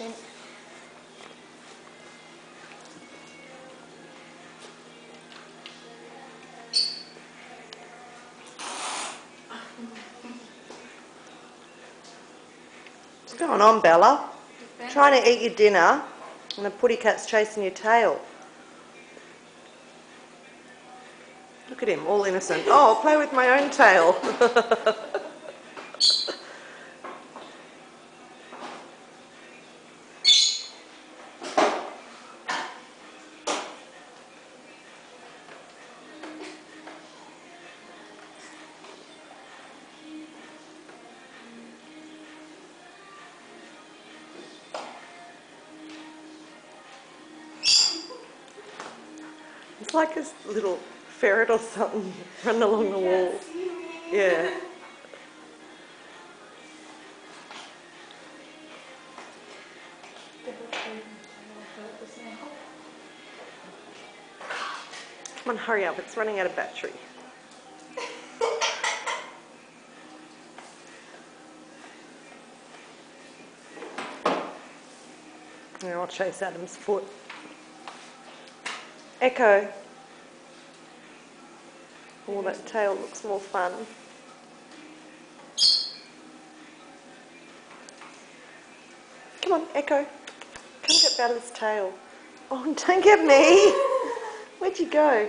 think. What's going on, Bella? Trying to eat your dinner and the putty cat's chasing your tail. Look at him, all innocent. Oh, I'll play with my own tail. It's like a little ferret or something running along the wall. Yeah. Come on, hurry up, it's running out of battery. Now I'll chase Adam's foot. Echo. Oh, that tail looks more fun. Come on, Echo. Come get Bella's tail. Oh, don't get me. Where'd you go?